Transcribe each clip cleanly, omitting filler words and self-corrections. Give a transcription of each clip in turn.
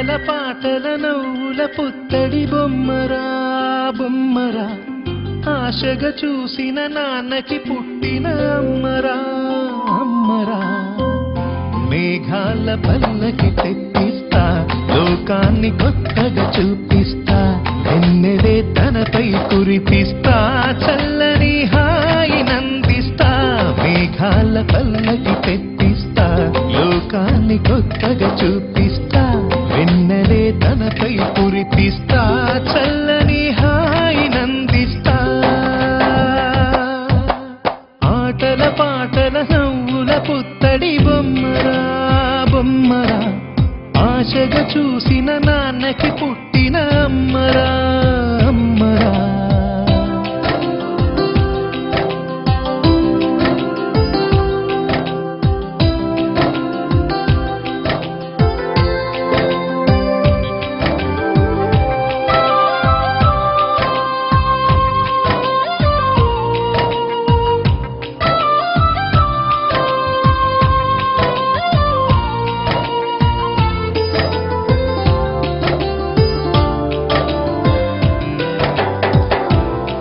ఆటల పాటల నవ్వుల పుత్తడి బొమ్మరా బొమ్మరా ఆశగా చూసిన నాన్నకి పుట్టిన అమ్మరా అమ్మరా మేఘాల పల్లకి తెప్పిస్తా లోకాన్ని కొత్తగా చూపిస్తా వెన్నెలే తనపై కురిపిస్తా చల్లని హాయి నందిస్తా మేఘాల పల్లకి తెప్పిస్తా లోకాన్ని కొత్తగా చూపిస్తా వెన్నెలే తనపై కురిపిస్తా చల్లని హాయి నందిస్తా ఆటల పాటల నవ్వుల పుత్తడి బొమ్మరా బొమ్మరా ఆశగా చూసిన నాన్నకి పుట్టిన అమ్మరా అమ్మరా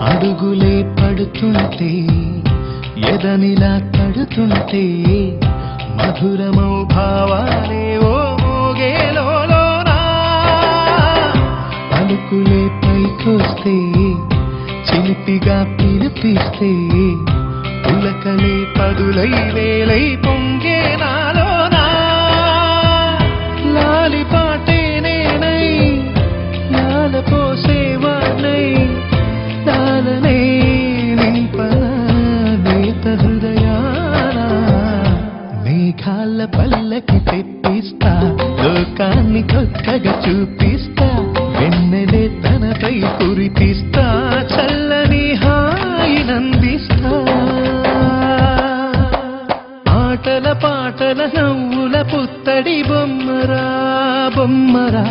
అడుగులే పడుతుంటే ఎదనిలా తడుతుంటే మధురమౌ భావాలే ఓ మోగేలోనా పలుకులే పైకొస్తే చిలిపిగా పిలిపిస్తే పులకలే పదులై వేలై పొంగే నాలోనా లాలి పాటే నేనై లాల పోసేవాణ్ణై తాళనే నింపన నేత హృదయాన మేఘాల పల్లకి తెప్పిస్తా లోకాన్ని కొత్తగా చూపిస్తా వెన్నెలే తనపై కురిపిస్తా చల్లని హాయి నందిస్తా ఆటల పాటల నవ్వుల పుత్తడి బొమ్మరా బొమ్మరా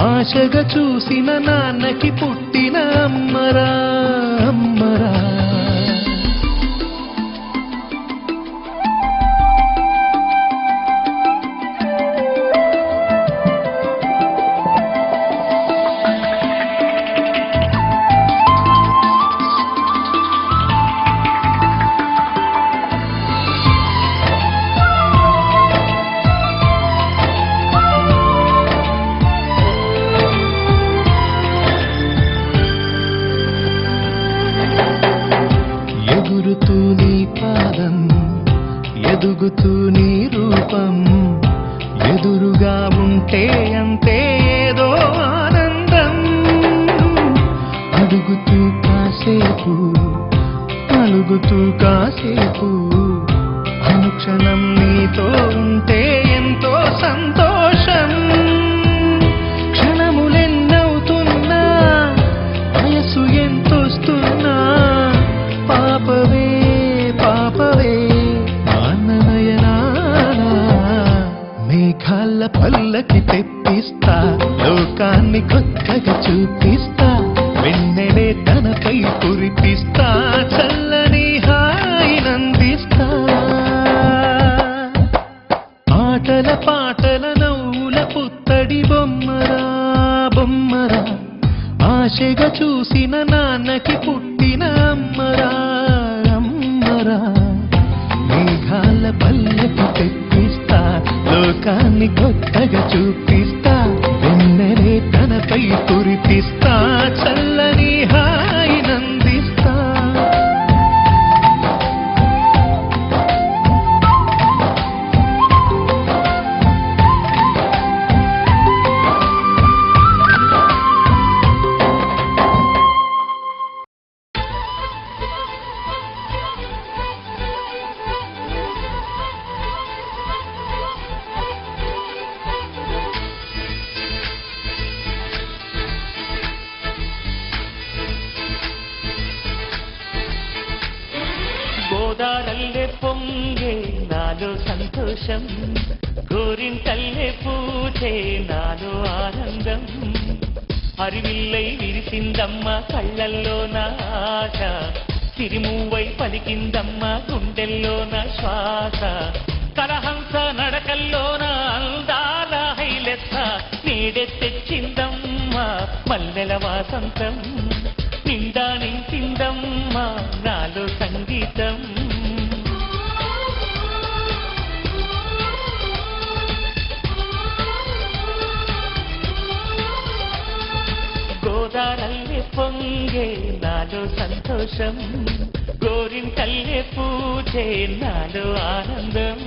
ఆశగా చూసిన నాన్నకి పుట్టిన అమ్మరా అమ్మరా ఎగురుతూ నీ పాదం ఎదుగుతూ నీ రూపం ఎదురుగా ఉంటే అంతే ఏదో ఆనందం అడుగుతూ కాసేపు అలుగుతూ కాసేపు అనుక్షణం నీతో ఉంటే ఎంతో సంతోషం క్షణములెన్నవుతున్నా వయసు ఎంతొస్తున్నా పాపవే పాపవే మాననయనానా మేఘాల పల్లకి తెప్పిస్తా లోకాన్ని కొత్తగా చూపిస్తా వెన్నెలే తనపై కురిపిస్తా చల్లని హాయి నందిస్తా ఆటల పాటల నవ్వుల పుత్తడి బొమ్మరా బొమ్మరా ఆశగా చూసిన నాన్నకి పుట్టిన అమ్మరా అమ్మరా మేఘాల పల్లకి తెప్పిస్తా లోకాన్ని కొత్తగా చూపిస్తా వెన్నెలే తనపై కురిపిస్తా చల్లని హాయి నందిస్తా గోదారల్లే పొంగే నాలో సంతోషం గోరింటల్లే పూచే నాలో ఆనందం హరివిల్లై విరిసిందమ్మ కళ్ళల్లో నా ఆశ సిరిమూవై పలికిందమ్మ గుండెల్లో నా శ్వాస కలహంస నడకల్లో నా అందాల హైలెత్త నీ నేడే తెచ్చిందమ్మా మల్లెల వాసంతం నిండా నింపిందమ్మా నాలో సంగీతం గోదారల్లే పొంగే నాలో సంతోషం గోరింటల్లే పూజే నాలో ఆనందం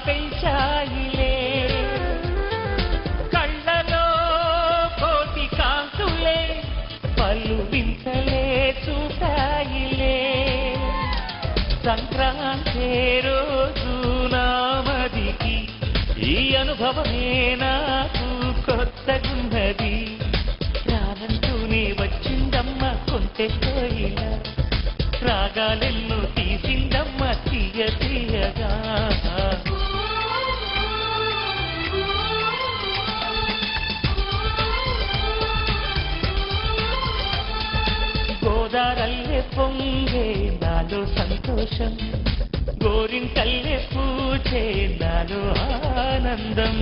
పెంచాయిలే కళ్ళలో కోటి కాంతులే పలు వింతలే చూపాయిలే సంక్రాంతి రోజు నామదికి ఈ అనుభవమే నాకు కొత్తగున్నది రానంటూనే వచ్చిందమ్మ కొంటె కోయిల రాగాలెన్నో తీసిందమ్మ తీయ తీయగా గోదారల్లే పొంగే నాలో సంతోషం గోరింటల్లే పూజే నాలో ఆనందం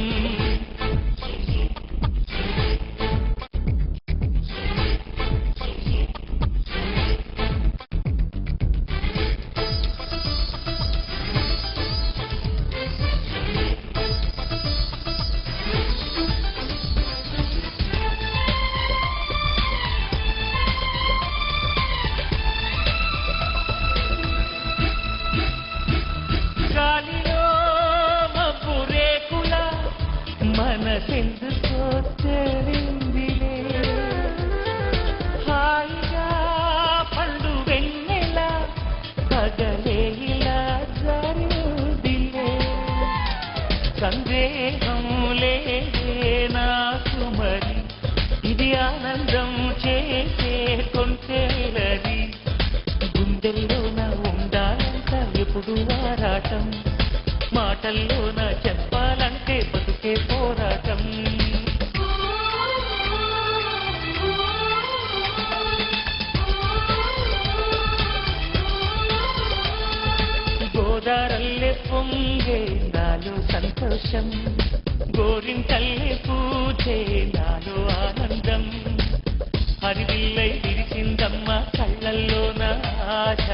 గాలిలో మబ్బు రేకుల మనసెందుకో తెలిందిలే హాయిగా పండు వెన్నెల పగలే ఇలా జరిదిలే సందేహం లేదే నాకు మరి ఇది ఆనందం చేసే కొంచెలది గుండెల్లోన ఉండాలంట ఎప్పుడు ఆరాటం మాటల్లోన చెప్పాలంటే బతుకే పోరాటం గోదారల్లే పొంగే నాలో సంతోషం గోరింటల్లే పూజే నాలో ఆనందం హరివిల్లై విరిసిందమ్మ కళ్ళల్లోన ఆశ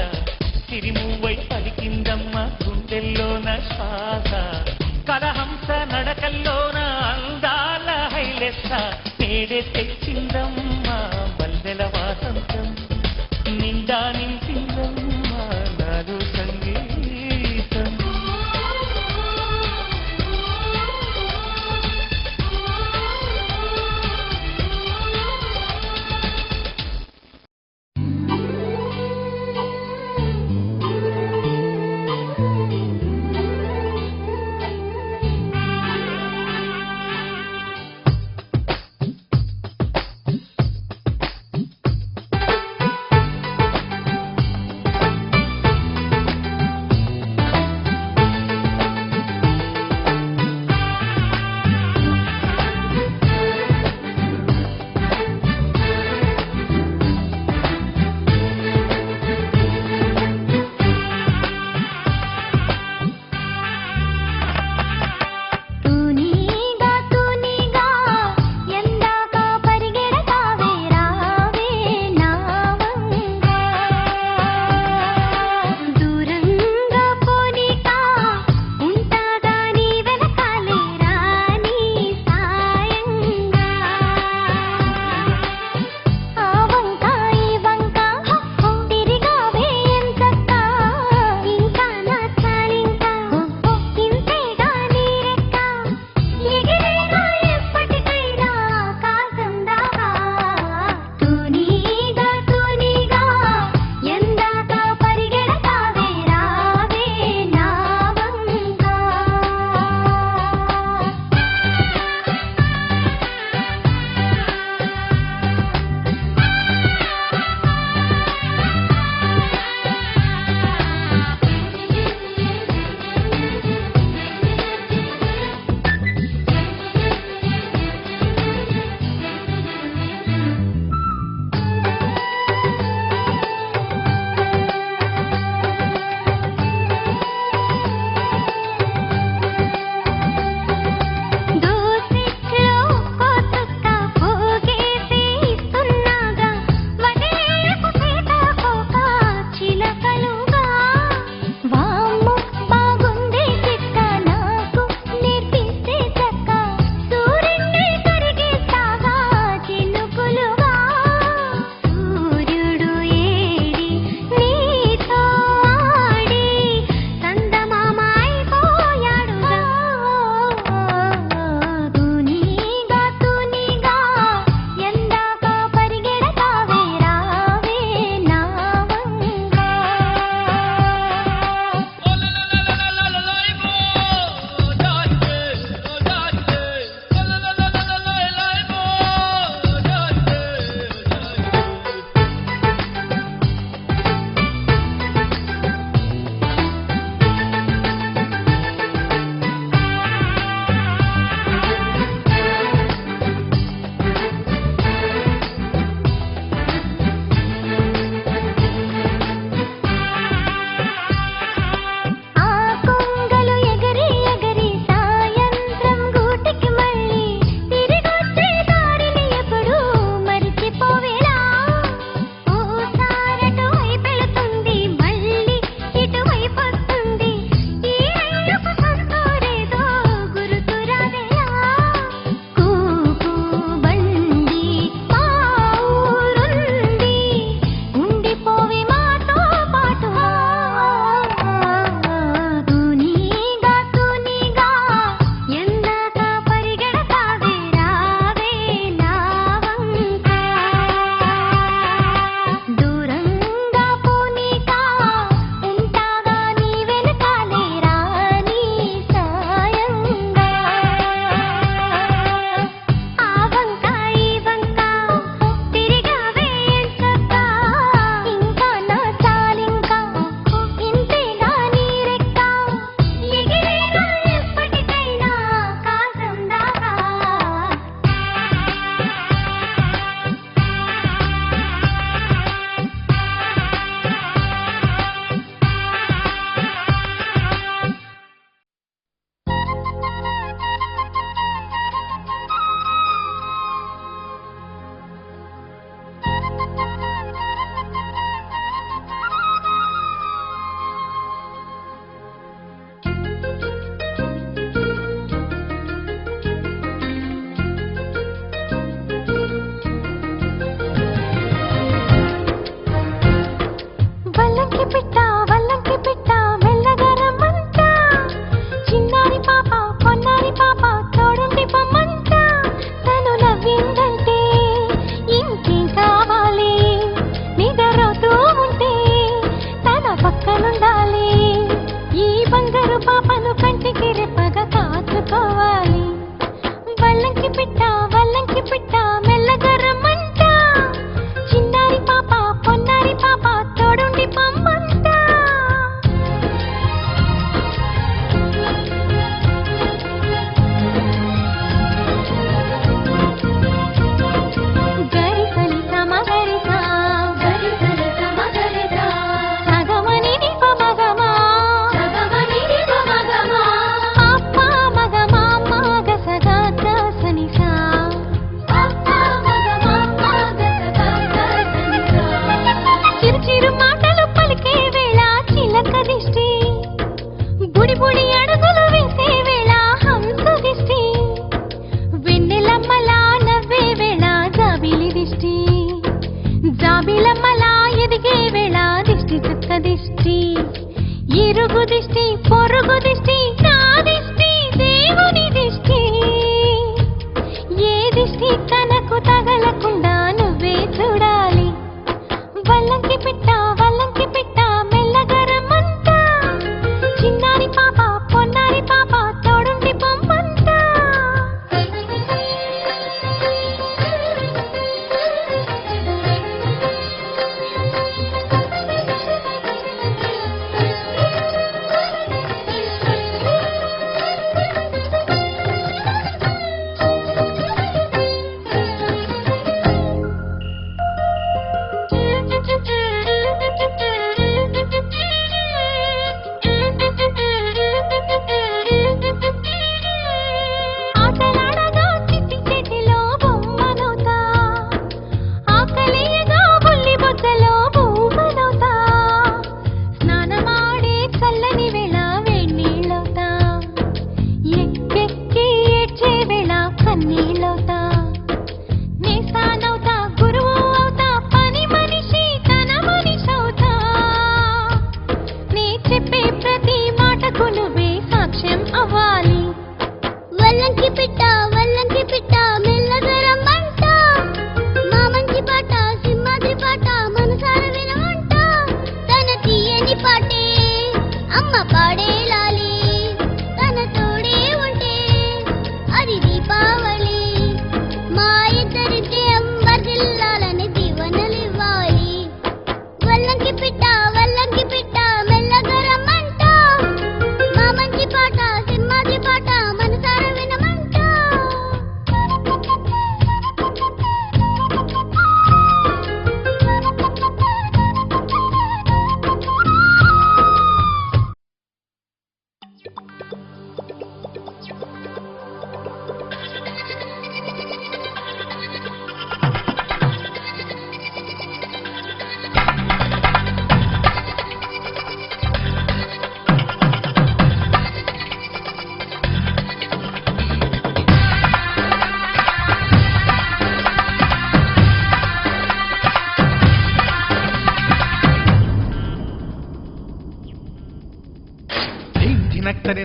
తిరిమువై పలికిందమ్మ గుండెల్లోన శ్వాస కలహంస నడకల్లోన అందాల హైలెస్స నేడే తెచ్చిందమ్మ మల్లెల వాసంతం నిండా నింపిందమ్మ నాలో సంగీతం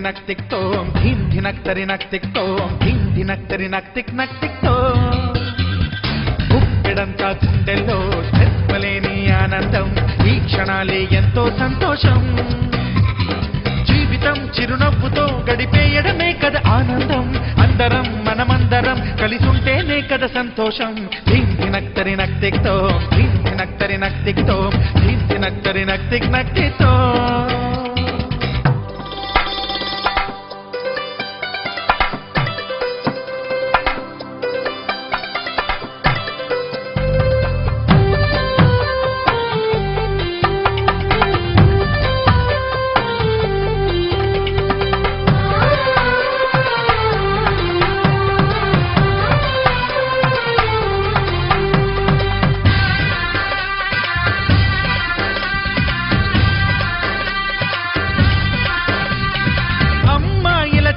నక్ తిక్ తోం ధీం ధినక్ తరి నక్ తిక్ తోం ధీం ధినక్ తరి నక్ తిక్ తోం గుప్పెడంతా గుండెల్లో చెప్పలేని ఆనందం ఈ క్షణాలే ఎంతో సంతోషం జీవితం చిరునవ్వుతో గడిపేయడమే కదా ఆనందం అందరం మనమందరం కలిసుంటేనే కదా సంతోషం ధీం ధినక్ తరి నక్ తిక్ తోం ధీం ధినక్ తరి నక్ తిక్ తోం ధీం ధినక్ తరి నక్ తిక్ తోం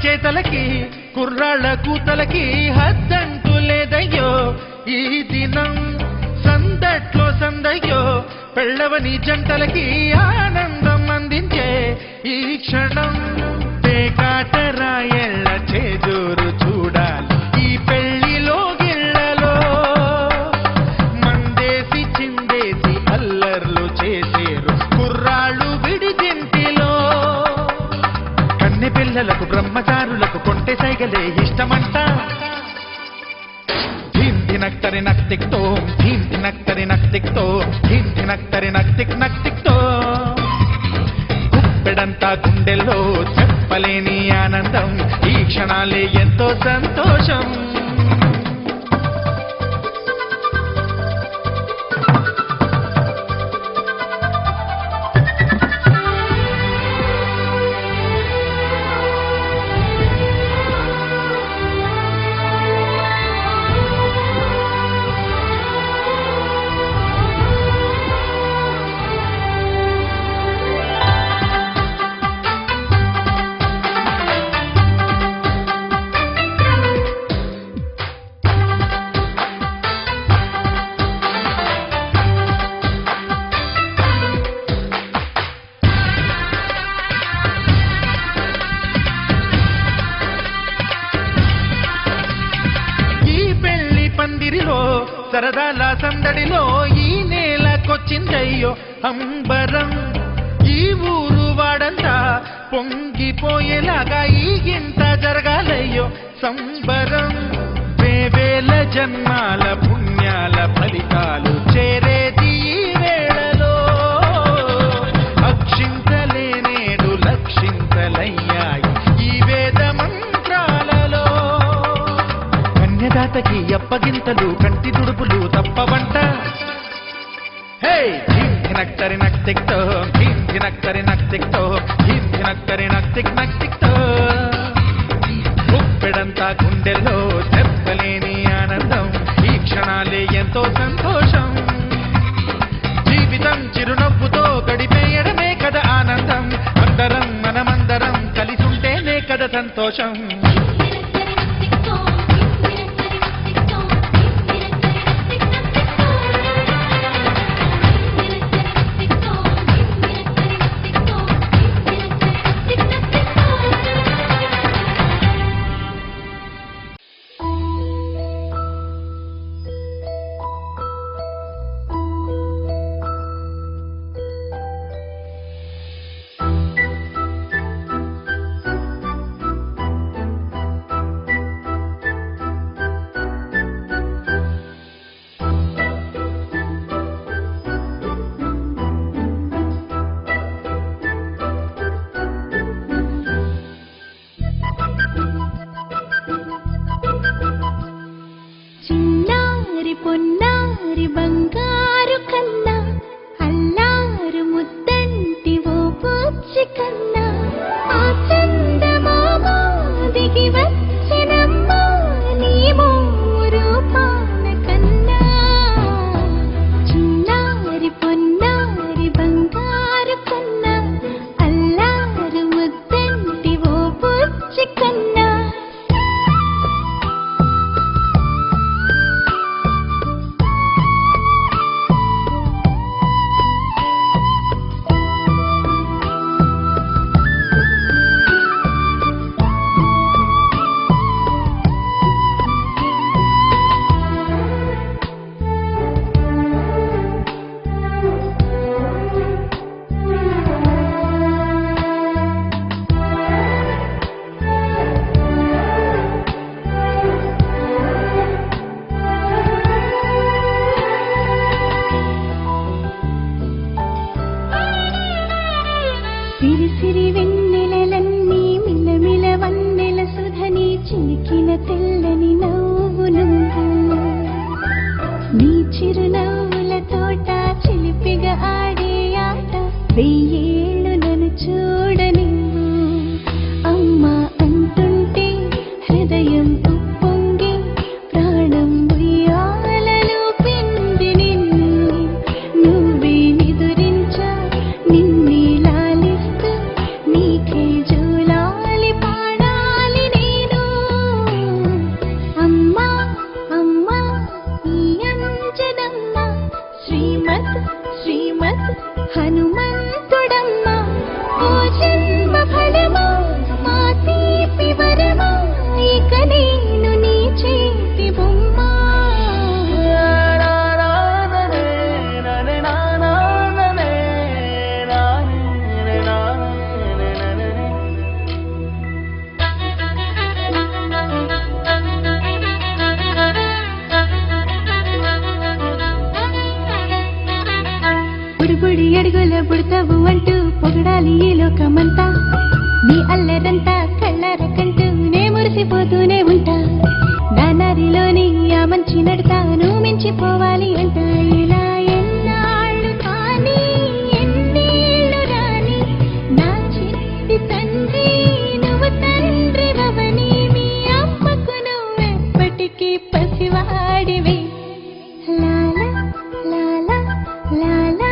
చేతలకి కుర్రాళ్ళ కూతలకి హద్దంటూ లేదయ్యో ఈ దినం సందట్లో సందయ్యో పెళ్ళవని జంటలకి ఆనందం అందించే ఈ క్షణం పేకాటరాయళ్ళ చేజూరు చూడాలి ఈ పెళ్లిలో గిళ్ళలో మందేసి చిందేసి అల్లర్లు చేసేరు కుర్రాళ్ళు విడిజింటిలో కన్నె పిల్లలకు బ్రహ్మచారులకు కొంటె సైగలే ఇష్టమంట ధీం ధినక్ తరి నక్ తిక్ తోం ధీం ధినక్ తరి నక్ తిక్ తోం ధీం ధినక్ తరి నక్ తిక్ తోం గుప్పెడంతా గుండెల్లో చెప్పలేని ఆనందం ఈ క్షణాలే ఎంతో సంతోషం పందిరిలో సరదాల సందడిలో ఈ నేలకొచ్చిందయ్యో అంబరం ఈ ఊరు వాడంతా పొంగిపోయేలాగా ఈ గింత జరగాలయ్యో సంబరం వేవేల జన్మాల పుణ్యాల ఫలితాలు చేరేది ఈ వేళలో అక్షింతలేనేడు లక్షింతలయ్యాయి ఈ వేద మంత్రాలలో కన్యదాతకి అప్పగింతలు కంటి దుడుపులు తప్పవంట హే ధీం ధినక్ తరి నక్ తిక్ తోం ధీం ధినక్ తరి నక్ తిక్ తోం ధీం ధినక్ తరి నక్ తిక్ తోం గుప్పెడంతా గుండెల్లో చెప్పలేని ఆనందం ఈ క్షణాలే ఎంతో సంతోషం జీవితం చిరునవ్వుతో గడిపేయడమే కదా ఆనందం అందరం మనమందరం కలిసుంటేనే కదా సంతోషం చేసావు అంటూ పొగడాలి ఈ లోకమంతా నీ అల్లరంతా కళ్ళారకంటూ నే మురిసిపోతూనే ఉంటా నా నదిలోని ఆ మంచి నడతా నువ్వు మించిపోవాలి అంట ఇలా ఎన్నాళ్ళు కానీ ఎన్నేళ్ళు రాని నా చిట్టి తండ్రి నువ్వు తండ్రి వవని మీ అమ్మకు నువ్వెప్పటికీ పసివాడివి లాలా లాలా లాలా లాలా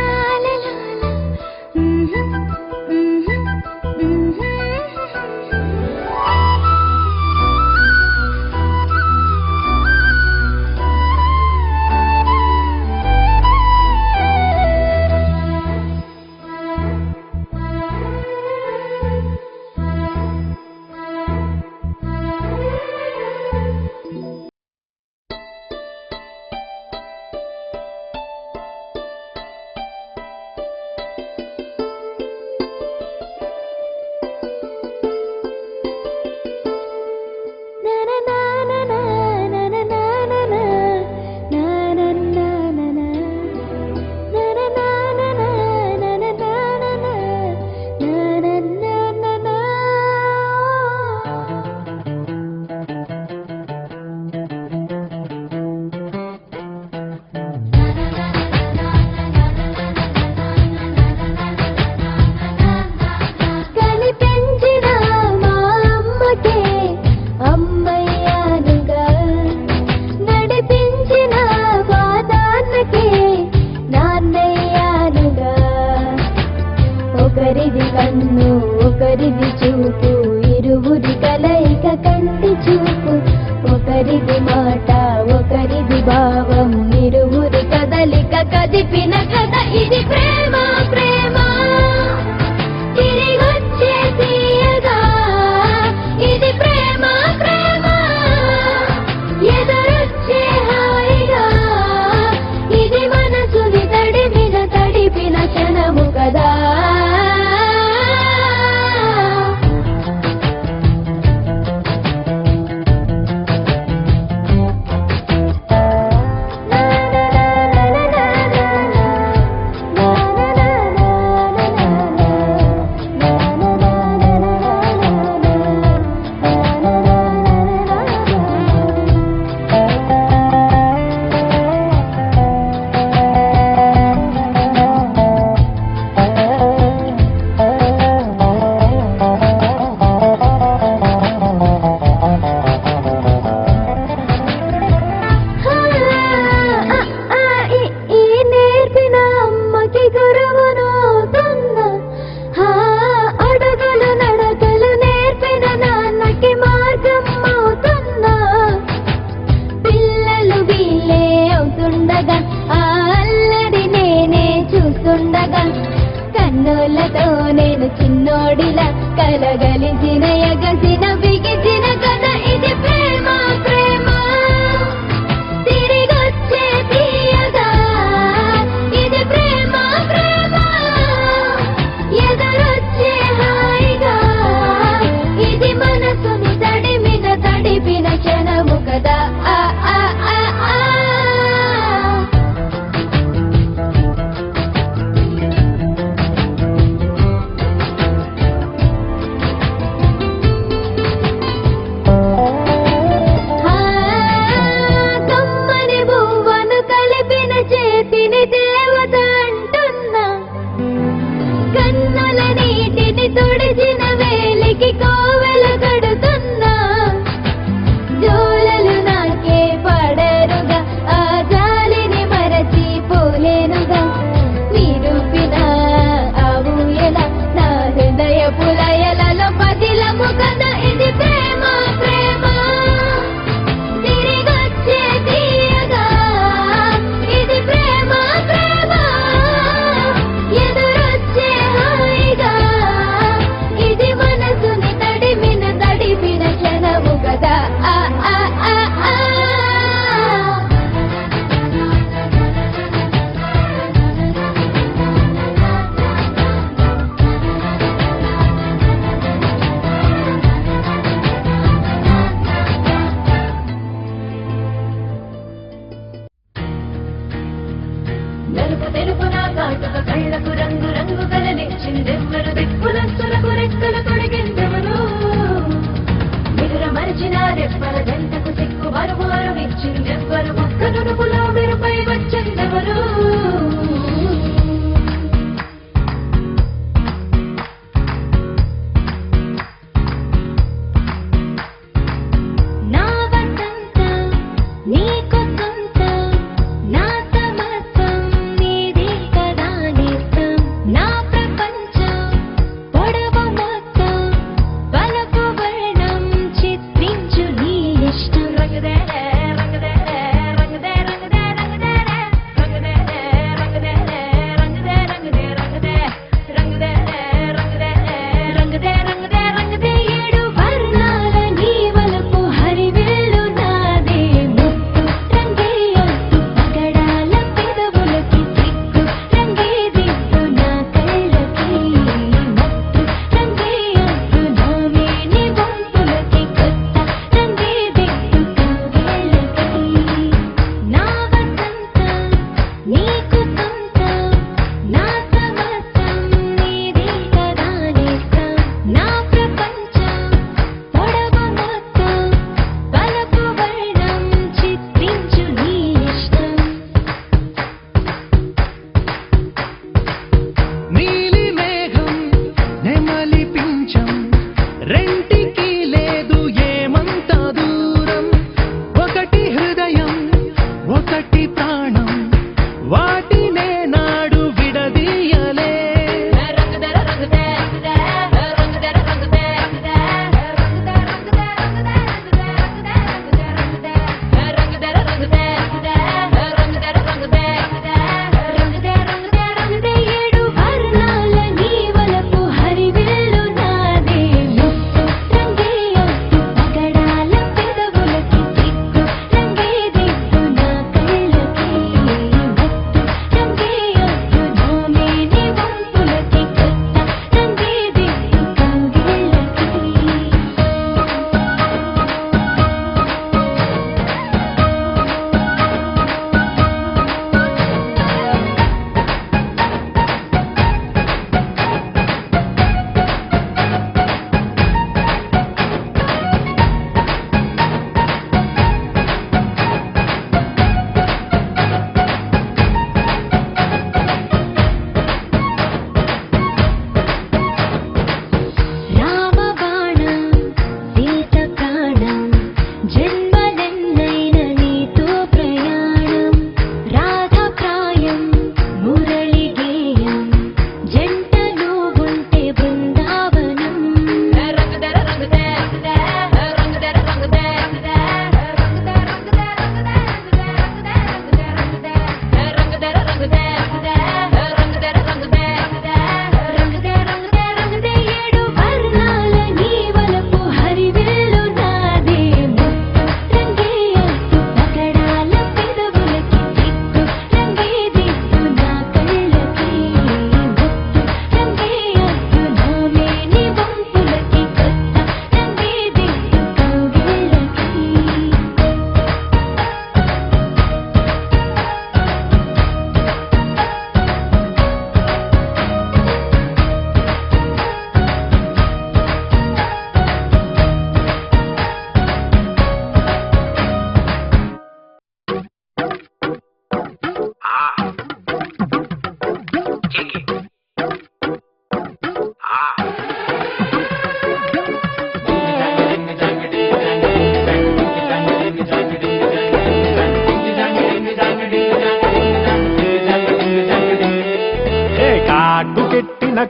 ఒకరిది కన్ను ఒకరిది చూపు ఇరువురి కలయిక కంటి చూపు ఒకరిది మాట ఒకరిది భావం ఇరువురి కదలిక కదిపిన కథ ఇది ప్రేమ ప్రేమ తిరిగొచ్చే తీయగా ఇది ప్రేమ ప్రేమ ఎదురొచ్చే హాయిగా ఇది మనసుని తడిపిన క్షణము కదా చెప్పల జంటకు సిక్కు మరుమారు ఇచ్చిందెవ్వరు ఒక్క నునుపులో మెరుపై వచ్చిందెవరు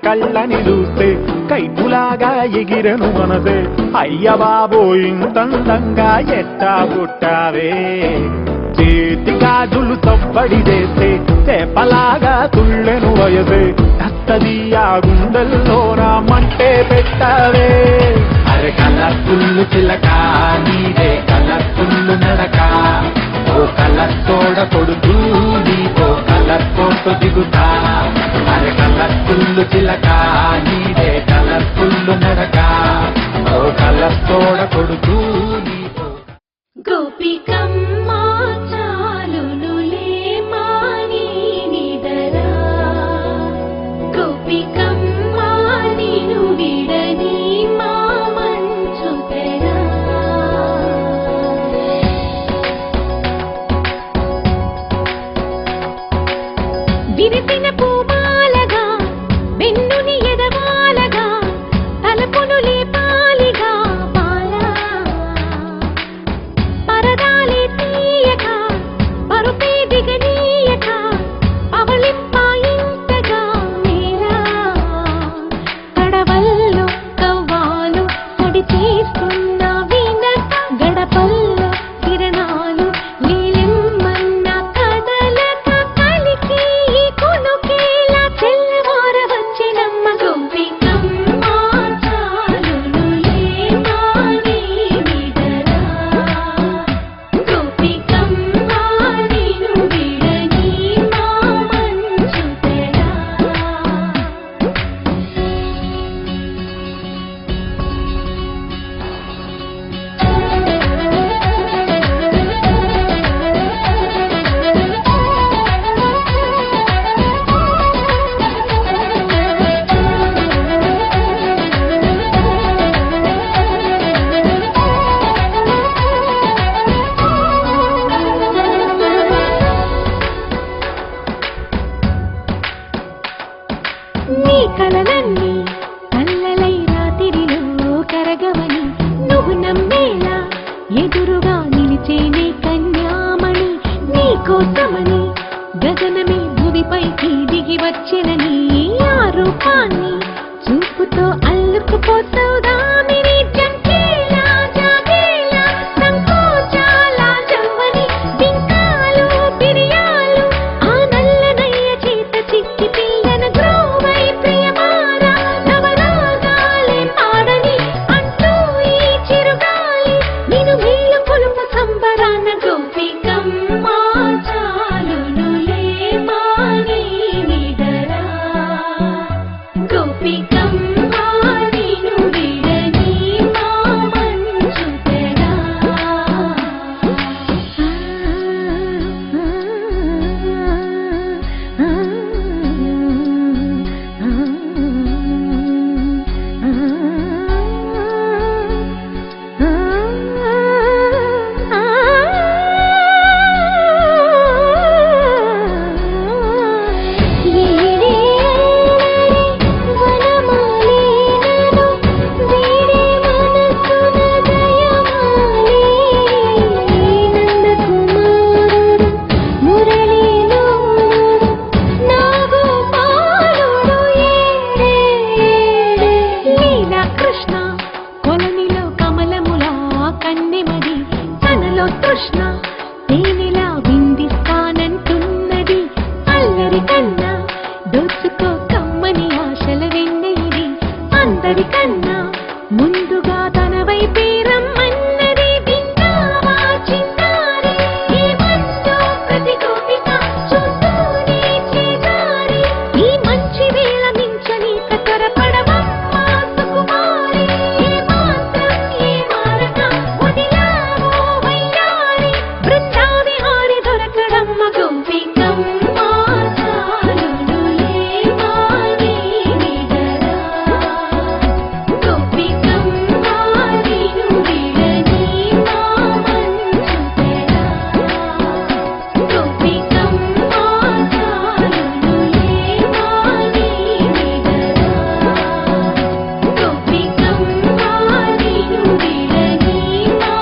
కళ్ళని చూస్తే కైపులాగా ఎగిరెను మనసే అయ్య బాబో ఇంతందంగా ఎట్టా పుట్టావే చేతి గాజులు తవ్వడి చేస్తే చేపలాగా తుళ్ళెను వయసే కస్తదియా గుండెల్లో నా మంటే పెట్టావే అరే కలర్ఫుల్లు చిలక నీదే కలర్ఫుల్లు నడక ఓ కలర్ తోడ కొడుతూ నీతో కలర్ కోట దిగుతా అరే కలర్ఫుల్లు చిలక నీదే కలర్ఫుల్లు నడక ఓ కలర్ తోడ కొడుతూ నీతో గోపికమ్మ చాలునులే మాని నిదరా గోపికమ్మ నిను విడని మా మంచు తెరా కొలిచేనే కన్యామణి నీకోసమని గగనమే భువిపైకి దిగి వచ్చినని ఆ రూపాన్ని చూపుతో అల్లుకుపోతాదామిని జంకేలా జాగేలా సంకోచాల జవ్వని దింకాలు బిరియాలు ఆ నల్లనయ్య చేత చిక్కి పిల్లన గ్రోవై ప్రియమారా నవరాగాలే పాడని అంటూ ఈ చిరుగాలి నిన్ను వీళ్ళు కొలుపు సంబరాన గోపికమ్మ చాలునులే మాని నిదరా గోపికమ్మ నిన్ను విడని మా మంచు తెరా కృష్ణ కొలనిలో కమలములా కన్నెమది తనలో తృష్ణ తేనెలా విందిస్తానంటున్నది అల్లరి కన్నా దోచుకో కమ్మని ఆశల వెన్నెలిది అందరికన్నా ముందుగా తన వైపే రమ్మన్నది విన్నావా చిన్నారి ఏమందో ప్రతి గోపిక చూస్తూనే చేజారి ఈ మంచి వేళ మించని త్వరపడవమ్మా సుకుమారి ఏ మాత్రం ఏ మారక వదిలావో వయ్యారి బృందావిహారి దొరకడమ్మ గోపికమ్మ చాలునులే మాని నిదరా గోపికమ్మ నిన్ను విడని మా మంచు తెరా గోపికమ్మ చాలునులే మాని నిదరా గోపికమ్మ నిన్ను విడని మా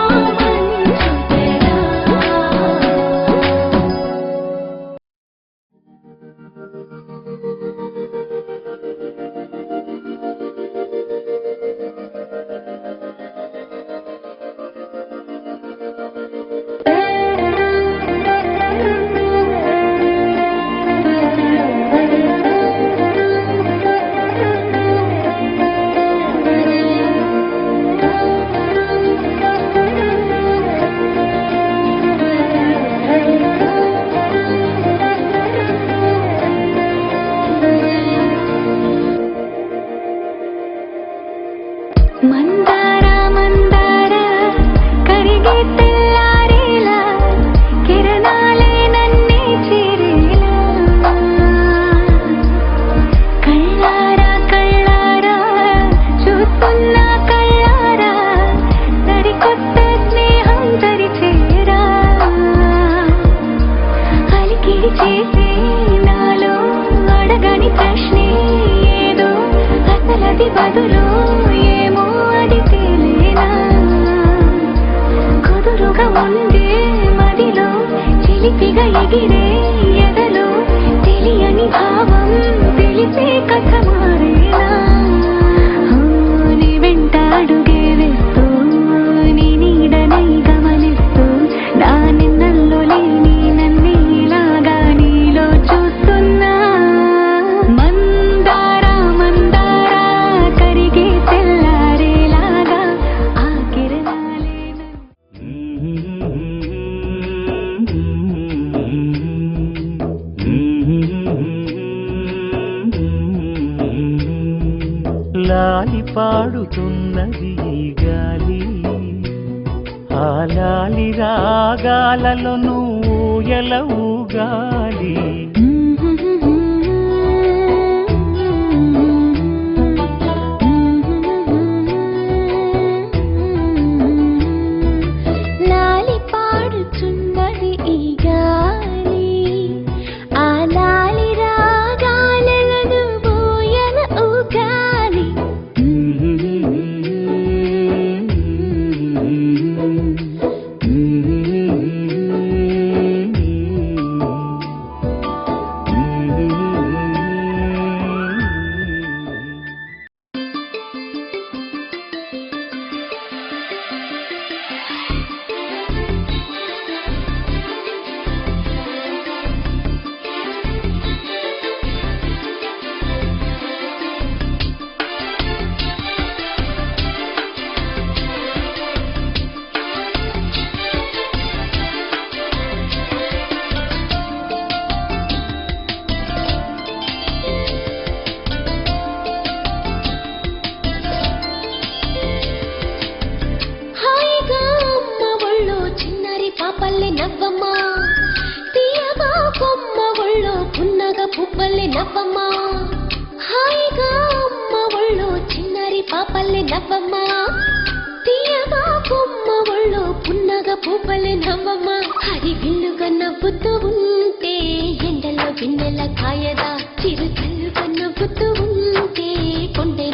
మందార మందార కరిగే తెల్లారేలా కిరణాలే నన్నే చేరేలా కళ్ళారా కళ్ళారా చూస్తున్నా కళ్ళారా సరికొత్త స్నేహం దరిచేరా అలికిడి చేసే నాలో అడగని ప్రశ్నే ఏదో అసలది బదులు ఏమో అది తేలేనా కుదురుగా ఉండే మదిలో చిలిపిగా ఎగిరే ఎదలో తెలియని భావం తెలిసే కథ మారేనా నీ వెంట అడుగే వేస్తూ నీ నీడనై గమనిస్తూ నా నిన్నల్లో లేని నన్నే ఇలాగా నీలో చూస్తున్నా మందార మందార కరిగే తెల్లారేలాగా ఆ కిరణాలే లాలి పాడుతున్నది ఈ గాలి ఆ లాలి రాగాలలో నువ్వు ఎలా ఊగాలి లాలి పాడుచున్నది ఈ గాలి ఆ లాలి రాగాలను బోయన ఊగాలి Mm-hmm. పాపల్లె నవ్వమ్మా తీయగా కొమ్మ ఒళ్ళో పున్నగ పువ్వల్లె నవ్వమ్మా హాయిగా అమ్మ ఒళ్ళో చిన్నారి పాపల్లె నవ్వమ్మా తీయగా కొమ్మ ఒళ్ళో పున్నగ పువ్వల్లె నవ్వమ్మా హరి విల్లుగా నవ్వుతూ ఉంటే ఎండలో గిన్నెల కాయదా చిరుతల్లుగా నవ్వుతూ ఉంటే కొండె